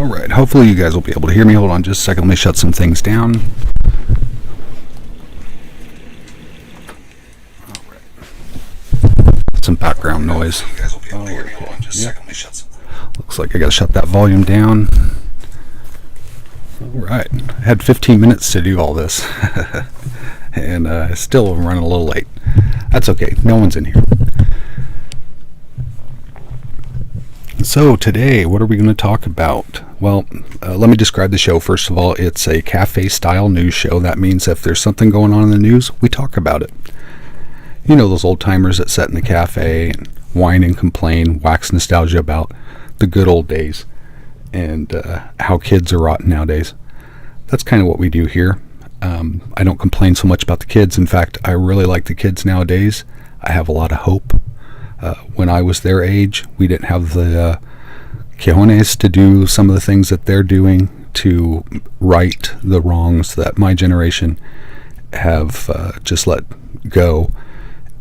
Alright, hopefully you guys will be able to hear me. Hold on just a second, let me shut some things down. Alright. Some background noise. Looks like I gotta shut that volume down. Alright, I had 15 minutes to do all this. And still running a little late. That's okay, no one's in here. So today, what are we going to talk about? Well, let me describe the show. First of all, it's a cafe-style news show. That means if there's something going on in the news, we talk about it. You know those old-timers that sit in the cafe and whine and complain, wax nostalgia about the good old days and how kids are rotten nowadays. That's kind of what we do here. I don't complain so much about the kids. In fact, I really like the kids nowadays. I have a lot of hope. When I was their age, we didn't have the cojones to do some of the things that they're doing to right the wrongs that my generation have just let go.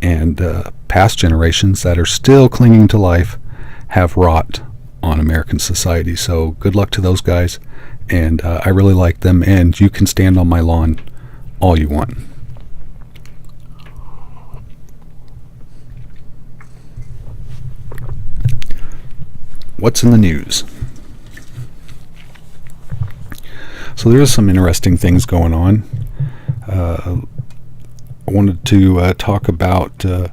And past generations that are still clinging to life have wrought on American society. So good luck to those guys. And I really like them. And you can stand on my lawn all you want. What's in the news? So there's some interesting things going on. I wanted to talk about the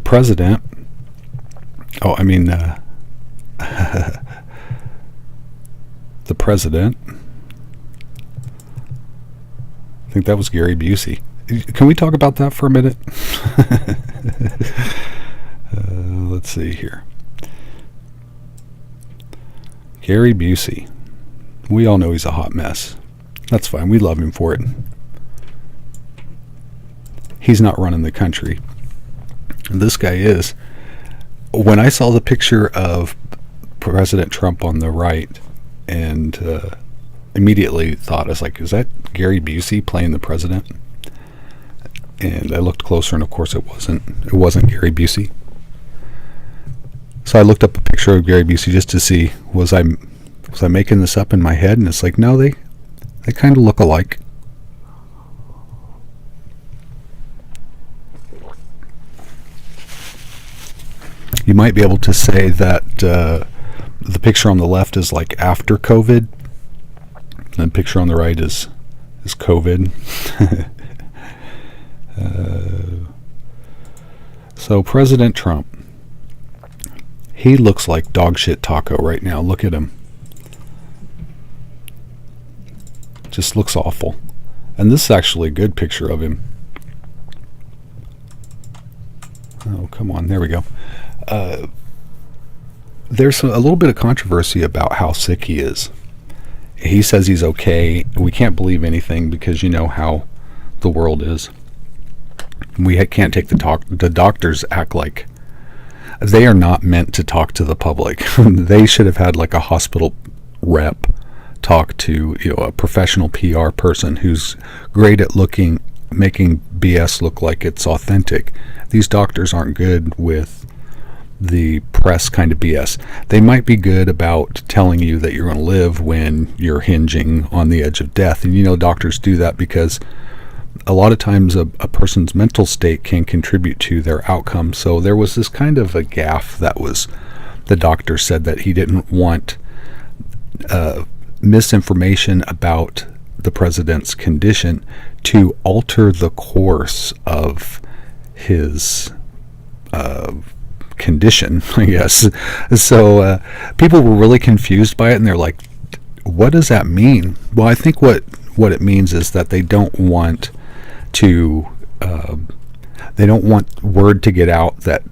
president. The president. I think that was Gary Busey. Can we talk about that for a minute? Let's see here. Gary Busey. We all know he's a hot mess. That's fine. We love him for it. He's not running the country. This guy is. When I saw the picture of President Trump on the right and immediately thought, I was like, is that Gary Busey playing the president? And I looked closer and of course it wasn't. It wasn't Gary Busey. So I looked up a picture of Gary Busey just to see, was I making this up in my head? And it's like, no, they kind of look alike. You might be able to say that the picture on the left is like after COVID, and the picture on the right is COVID. So President Trump. He looks like dog shit taco right now. Look at him. Just looks awful. And this is actually a good picture of him. Oh, come on. There we go. There's a little bit of controversy about how sick he is. He says he's okay. We can't believe anything because you know how the world is. We can't take the talk. The doctors act like they are not meant to talk to the public. They should have had like a hospital rep talk to, a professional PR person who's great at making BS look like it's authentic. These doctors aren't good with the press kind of BS. They might be good about telling you that you're going to live when you're hinging on the edge of death. And doctors do that because a lot of times a person's mental state can contribute to their outcome. So there was this kind of a gaffe that was, the doctor said that he didn't want misinformation about the president's condition to alter the course of his condition, I guess. So people were really confused by it, and they're like, what does that mean? Well, I think what it means is that they don't want word to get out that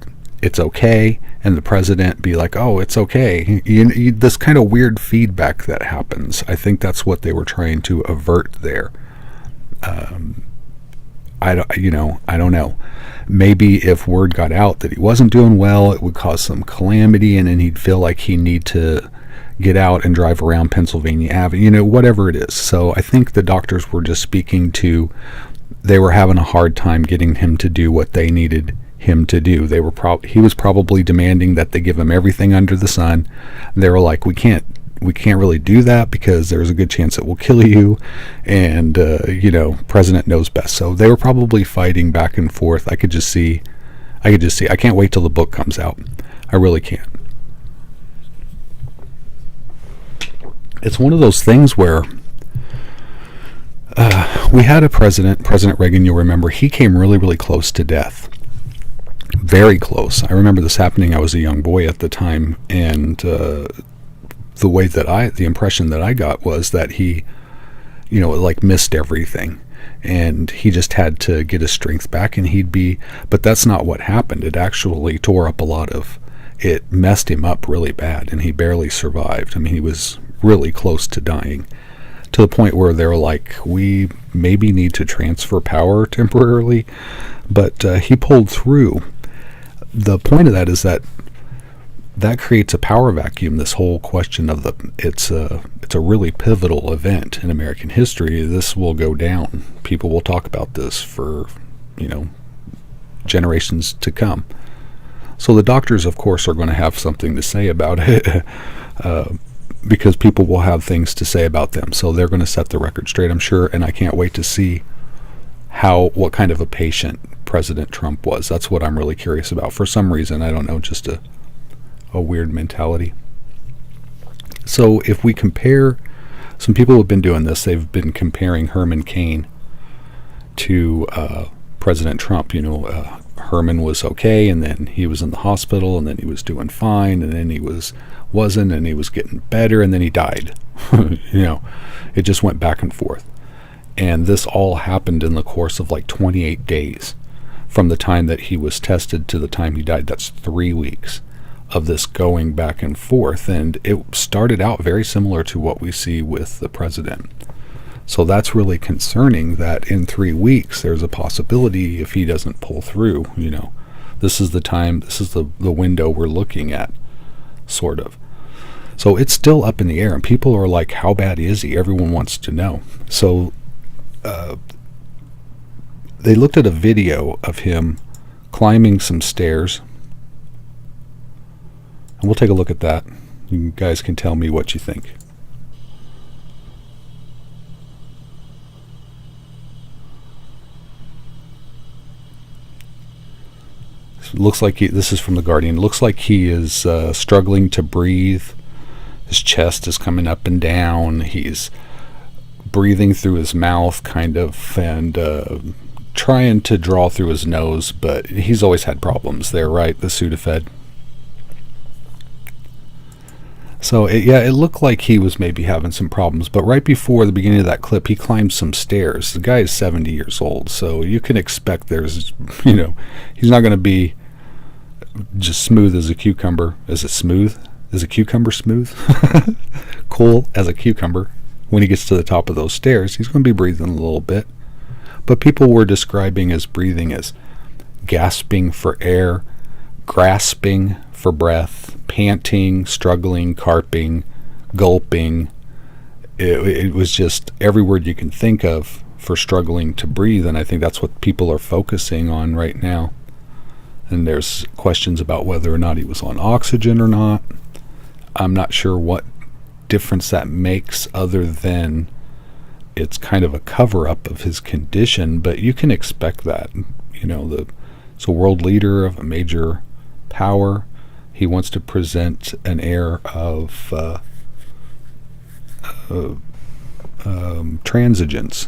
it's okay, and the president be like, oh, it's okay. This kind of weird feedback that happens. I think that's what they were trying to avert there. I don't know. Maybe if word got out that he wasn't doing well, it would cause some calamity, and then he'd feel like he need to get out and drive around Pennsylvania Avenue, whatever it is. So I think the doctors were just speaking to, they were having a hard time getting him to do what they needed him to do. He was probably demanding that they give him everything under the sun. They were like, we can't we can't really do that because there's a good chance it will kill you, and president knows best. So they were probably fighting back and forth. I could just see. I can't wait till the book comes out. I really can't. It's one of those things where we had a President Reagan, you'll remember, he came really, really close to death. Very close. I remember this happening. I was a young boy at the time, and the impression that I got was that he, missed everything, and he just had to get his strength back, and but that's not what happened. It actually tore up it messed him up really bad, and he barely survived. I mean, he was really close to dying, to the point where they were like, we maybe need to transfer power temporarily, but he pulled through. The point of that is that creates a power vacuum. This whole question of it's a really pivotal event in American history. This will go down. People will talk about this for generations to come. So the doctors, of course, are going to have something to say about it. Because people will have things to say about them. So they're going to set the record straight, I'm sure, and I can't wait to see what kind of a patient President Trump was. That's what I'm really curious about. For some reason, I don't know, just a weird mentality. So if we compare, some people have been doing this, they've been comparing Herman Cain to President Trump. Herman was okay, and then he was in the hospital, and then he was doing fine, and then he wasn't, and he was getting better, and then he died. It just went back and forth. And this all happened in the course of like 28 days from the time that he was tested to the time he died. That's 3 weeks of this going back and forth, and it started out very similar to what we see with the president. So that's really concerning, that in 3 weeks there's a possibility, if he doesn't pull through, this is the time, this is the window we're looking at, sort of. So it's still up in the air, and people are like, how bad is he? Everyone wants to know. So they looked at a video of him climbing some stairs, and we'll take a look at that. You guys can tell me what you think. Looks like this is from The Guardian. Looks like he is struggling to breathe. His chest is coming up and down. He's breathing through his mouth, kind of, and trying to draw through his nose, but he's always had problems there, right? The Sudafed. So, it looked like he was maybe having some problems, but right before the beginning of that clip, he climbed some stairs. The guy is 70 years old, so you can expect he's not going to be just smooth as a cucumber. Is it smooth? Is a cucumber smooth? Cool as a cucumber. When he gets to the top of those stairs, he's going to be breathing a little bit. But people were describing his breathing as gasping for air, grasping for breath, panting, struggling, carping, gulping. It was just every word you can think of for struggling to breathe, and I think that's what people are focusing on right now. And there's questions about whether or not he was on oxygen or not. I'm not sure what difference that makes, other than it's kind of a cover-up of his condition, but you can expect that. It's a world leader of a major power. He wants to present an air of intransigence,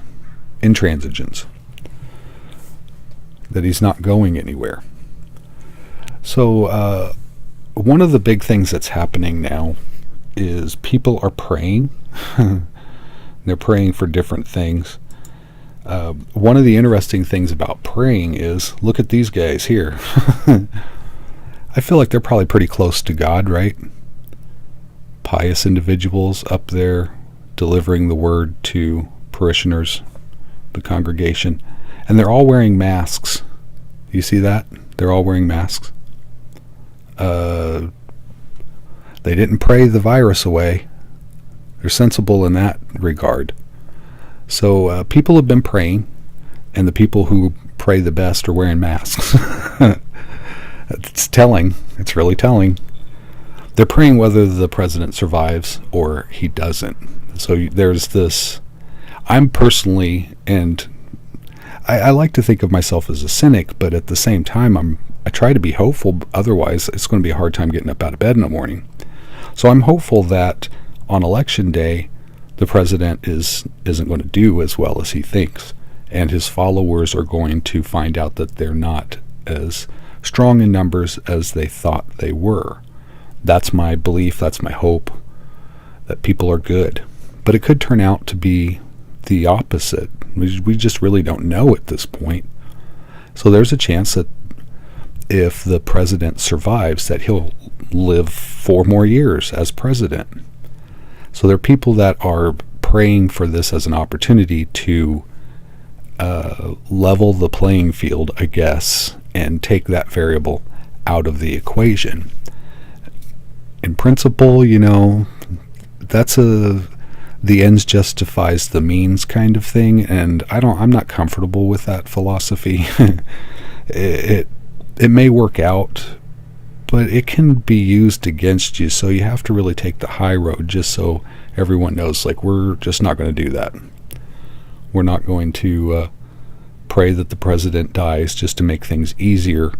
that he's not going anywhere. So one of the big things that's happening now is people are praying. They're praying for different things. One of the interesting things about praying is, look at these guys here. I feel like they're probably pretty close to God, right? Pious individuals up there delivering the word to parishioners, the congregation, and they're all wearing masks. You see that? They're all wearing masks. They didn't pray the virus away. They're sensible in that regard. So people have been praying, and the people who pray the best are wearing masks. It's telling. It's really telling. They're praying whether the president survives or he doesn't. So there's this. I'm personally, and I like to think of myself as a cynic, but at the same time, I try to be hopeful. Otherwise, it's going to be a hard time getting up out of bed in the morning. So I'm hopeful that on election day, the president isn't going to do as well as he thinks, and his followers are going to find out that they're not as strong in numbers as they thought they were. That's my belief, that's my hope, that people are good. But it could turn out to be the opposite. We just really don't know at this point. So there's a chance that if the president survives, that he'll live 4 more years as president. So there are people that are praying for this as an opportunity to level the playing field, I guess, and take that variable out of the equation. In principle, that's the ends justifies the means kind of thing, and I'm not comfortable with that philosophy. it may work out, but it can be used against you, so you have to really take the high road, just so everyone knows, like, we're just not going to do that. We're not going to pray that the president dies just to make things easier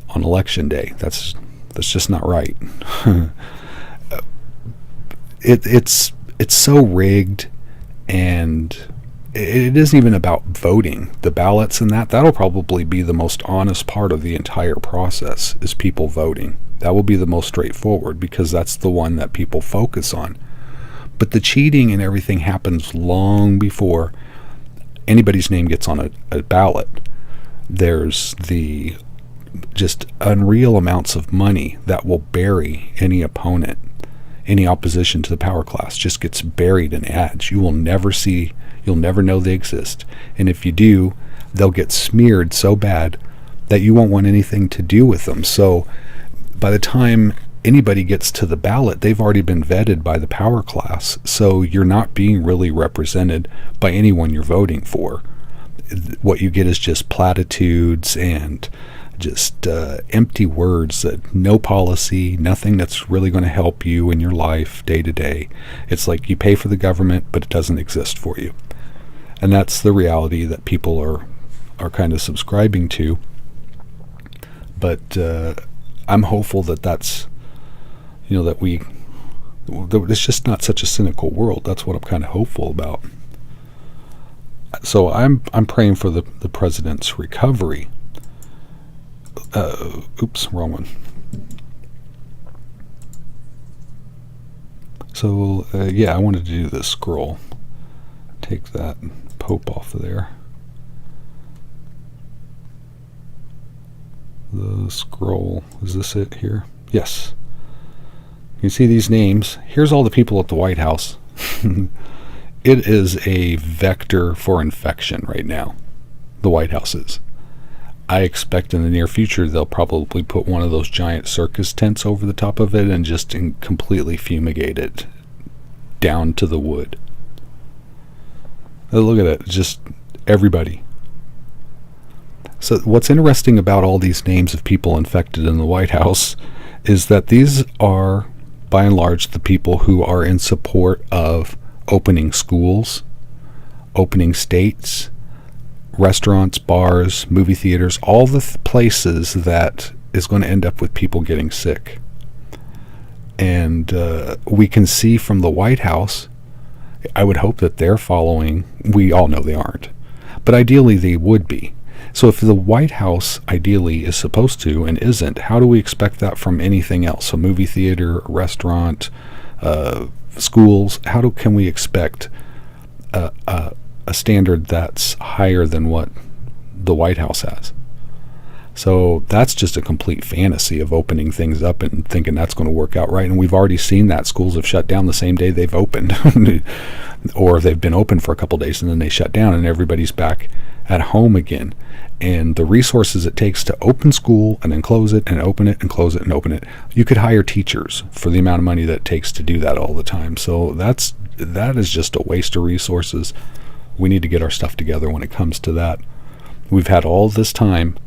on election day. That's just not right. It's so rigged, and it isn't even about voting. The ballots and that'll probably be the most honest part of the entire process, is people voting. That will be the most straightforward, because that's the one that people focus on. But the cheating and everything happens long before anybody's name gets on a ballot. There's the just unreal amounts of money that will bury any opponent. Any opposition to the power class just gets buried in ads. You'll never know they exist. And if you do, they'll get smeared so bad that you won't want anything to do with them. So by the time anybody gets to the ballot, they've already been vetted by the power class. So you're not being really represented by anyone you're voting for. What you get is just platitudes and just empty words, that no policy, nothing that's really going to help you in your life day to day. It's like you pay for the government, but it doesn't exist for you. And that's the reality that people are kind of subscribing to. But I'm hopeful that that's, that it's just not such a cynical world. That's what I'm kind of hopeful about. So I'm praying for the president's recovery. Oops, wrong one. So I wanted to do this scroll. Take that Pope off of there. The scroll, is this it here? Yes. You see these names. Here's all the people at the White House. It is a vector for infection right now. The White House is. I expect in the near future they'll probably put one of those giant circus tents over the top of it and just completely fumigate it down to the wood. Look at it, just everybody. So what's interesting about all these names of people infected in the White House is that these are, by and large, the people who are in support of opening schools, opening states, restaurants, bars, movie theaters, all the places that is going to end up with people getting sick. And we can see from the White House, I would hope that they're following. We all know they aren't, but ideally they would be. So if the White House ideally is supposed to and isn't, how do we expect that from anything else? A movie theater, a restaurant, schools? Can we expect a standard that's higher than what the White House has? So that's just a complete fantasy of opening things up and thinking that's going to work out right. And we've already seen that schools have shut down the same day they've opened, or they've been open for a couple days and then they shut down and everybody's back at home again. And the resources it takes to open school and then close it and open it and close it and open it, you could hire teachers for the amount of money that it takes to do that all the time. So that is just a waste of resources. We need to get our stuff together when it comes to that. We've had all this time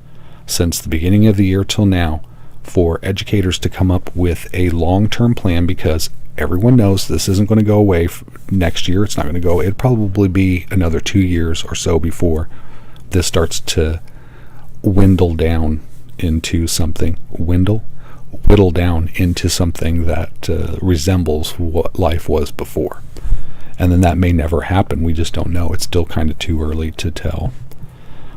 since the beginning of the year till now for educators to come up with a long-term plan, because everyone knows this isn't going to go away next year. It's not going to go. It'd probably be another 2 years or so before this starts to whittle down into something that resembles what life was before. And then that may never happen. We just don't know. It's still kind of too early to tell.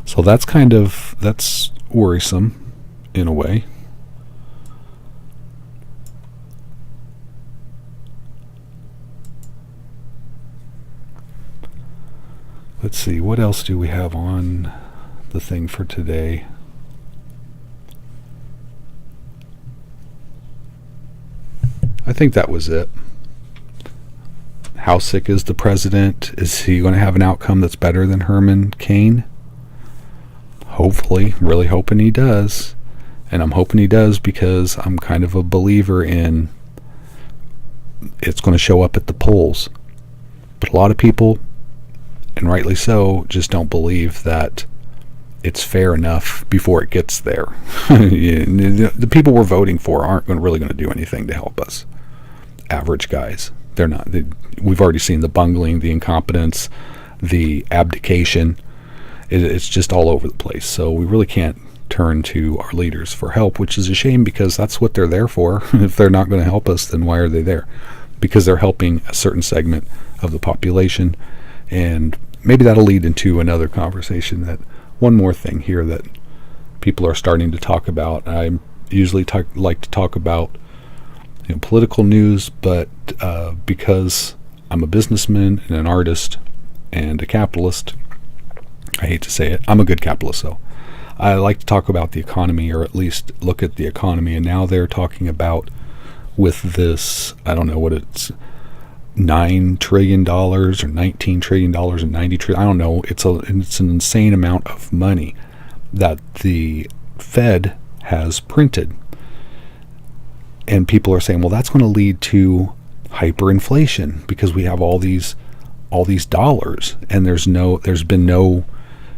So that's worrisome in a way. Let's see, what else do we have on the thing for today? I think that was it. How sick is the president? Is he going to have an outcome that's better than Herman Cain? Hopefully, really hoping he does. And I'm hoping he does because I'm kind of a believer in it's going to show up at the polls. But a lot of people, and rightly so, just don't believe that it's fair enough before it gets there. The people we're voting for aren't really going to do anything to help us. Average guys. They're not. We've already seen the bungling, the incompetence, the abdication. It's just all over the place. So we really can't turn to our leaders for help, which is a shame because that's what they're there for. If they're not going to help us, then why are they there? Because they're helping a certain segment of the population. And maybe that'll lead into another conversation. That one more thing here that people are starting to talk about. I usually like to talk about political news, but because I'm a businessman and an artist and a capitalist, I hate to say it, I'm a good capitalist, though. I like to talk about the economy, or at least look at the economy, and now they're talking about with this, I don't know what it's, $9 trillion or $19 trillion or $90 trillion, I don't know, it's an insane amount of money that the Fed has printed. And people are saying, well, that's going to lead to hyperinflation because we have all these dollars, and there's been no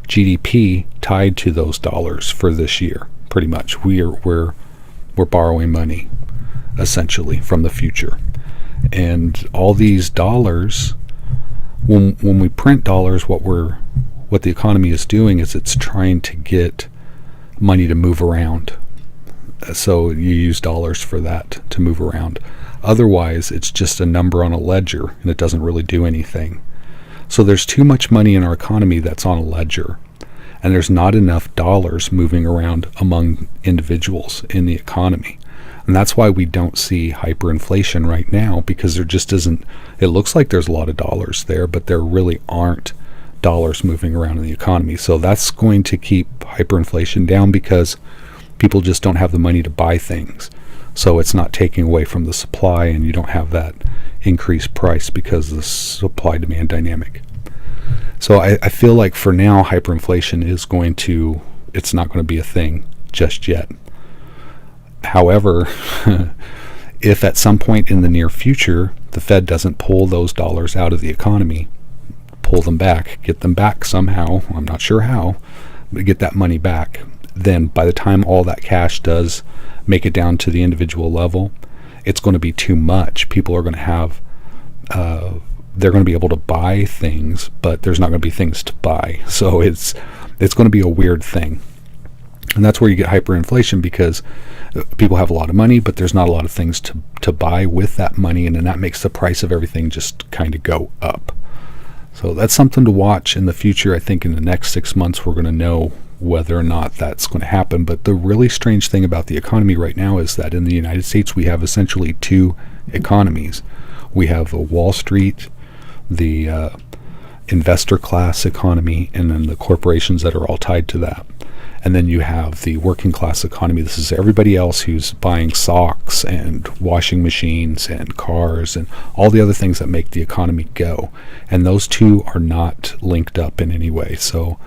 GDP tied to those dollars for this year. Pretty much, we're borrowing money essentially from the future, and all these dollars. When we print dollars, what the economy is doing is it's trying to get money to move around. So you use dollars for that to move around. Otherwise, it's just a number on a ledger, and it doesn't really do anything. So there's too much money in our economy that's on a ledger, and there's not enough dollars moving around among individuals in the economy. And that's why we don't see hyperinflation right now, because there just isn't. It looks like there's a lot of dollars there, but there really aren't dollars moving around in the economy. So that's going to keep hyperinflation down because people just don't have the money to buy things. So it's not taking away from the supply, and you don't have that increased price because of the supply-demand dynamic. So I feel like for now, hyperinflation it's not going to be a thing just yet. However, if at some point in the near future, the Fed doesn't pull those dollars out of the economy, pull them back, get them back somehow, I'm not sure how, but get that money back, then by the time all that cash does make it down to the individual level, it's going to be too much. People are going to have, they're going to be able to buy things, but there's not going to be things to buy. So it's going to be a weird thing. And that's where you get hyperinflation, because people have a lot of money, but there's not a lot of things to buy with that money, and then that makes the price of everything just kind of go up. So that's something to watch in the future. I think in the next 6 months we're going to know whether or not that's going to happen. But the really strange thing about the economy right now is that in the United States we have essentially two economies. We have a Wall Street, the investor class economy, and then the corporations that are all tied to that. And then you have the working class economy. This is everybody else who's buying socks and washing machines and cars and all the other things that make the economy go. And those two are not linked up in any way. So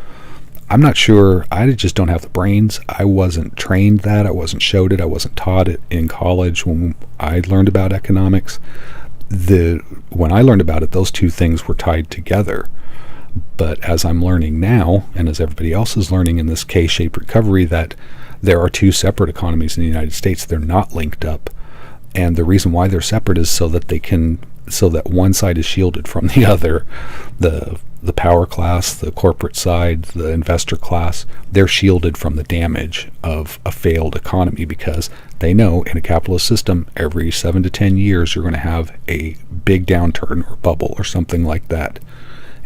I'm not sure. I just don't have the brains. I wasn't trained that. I wasn't showed it. I wasn't taught it in college when I learned about economics. When I learned about it, those two things were tied together. But as I'm learning now, and as everybody else is learning in this K-shaped recovery, that There are two separate economies in the United States. They're not linked up. And the reason why they're separate is so that one side is shielded from the other. The power class, the corporate side, the investor class, they're shielded from the damage of a failed economy, because they know in a capitalist system, every 7 to 10 years, you're going to have a big downturn or bubble or something like that.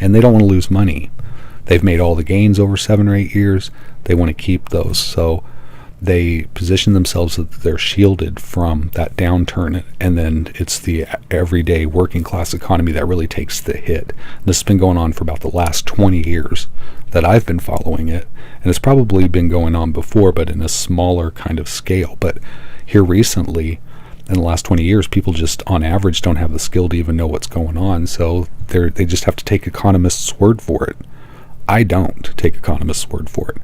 And they don't want to lose money. They've made all the gains over 7 or 8 years. They want to keep those. So they position themselves so that they're shielded from that downturn, and then it's the everyday working class economy that really takes the hit. This has been going on for about the last 20 years that I've been following it, and it's probably been going on before, but in a smaller kind of scale. But here recently, in the last 20 years, people just on average don't have the skill to even know what's going on, so they just have to take economists' word for it. I don't take economists' word for it.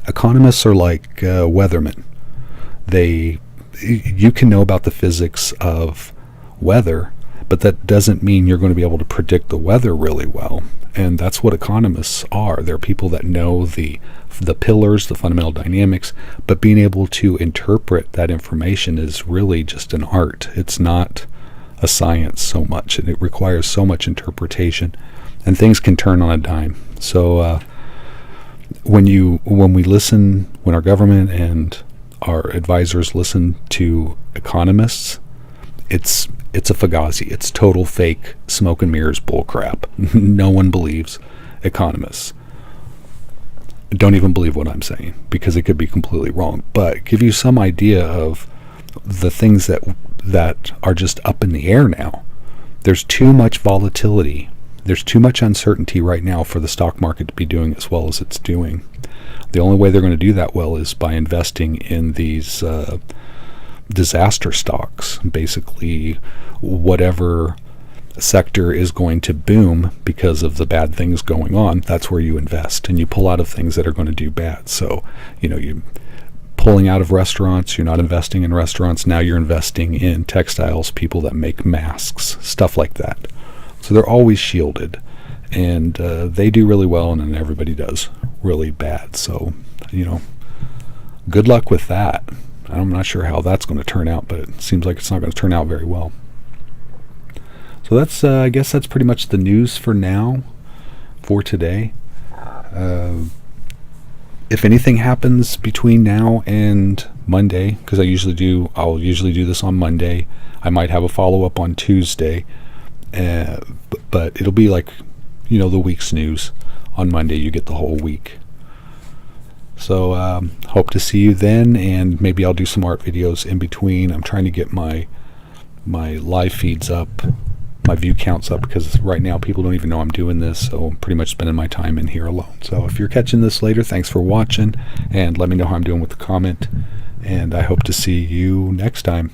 Economists are like weathermen. You can know about the physics of weather, but that doesn't mean you're going to be able to predict the weather really well. And that's what economists are. They're people that know the pillars, the fundamental dynamics, but being able to interpret that information is really just an art. It's not a science so much, and it requires so much interpretation, and things can turn on a dime. So when our government and our advisors listen to economists, it's a fugazi. It's total fake smoke and mirrors bullcrap. No one believes economists. Don't even believe what I'm saying, because it could be completely wrong. But give you some idea of the things that are just up in the air now. There's too much volatility. There's too much uncertainty right now for the stock market to be doing as well as it's doing. The only way they're going to do that well is by investing in these disaster stocks. Basically, whatever sector is going to boom because of the bad things going on, that's where you invest, and you pull out of things that are going to do bad. So, you're pulling out of restaurants, you're not investing in restaurants, now you're investing in textiles, people that make masks, stuff like that. So they're always shielded, and they do really well, and then everybody does really bad. So, good luck with that. I'm not sure how that's going to turn out, but it seems like it's not going to turn out very well. So that's, I guess that's pretty much the news for now, for today. If anything happens between now and Monday, because I'll usually do this on Monday. I might have a follow-up on Tuesday. But it'll be like, the week's news. On Monday, you get the whole week. So hope to see you then, and maybe I'll do some art videos in between. I'm trying to get my live feeds up, my view counts up, because right now people don't even know I'm doing this, so I'm pretty much spending my time in here alone. So if you're catching this later, thanks for watching, and let me know how I'm doing with the comment, and I hope to see you next time.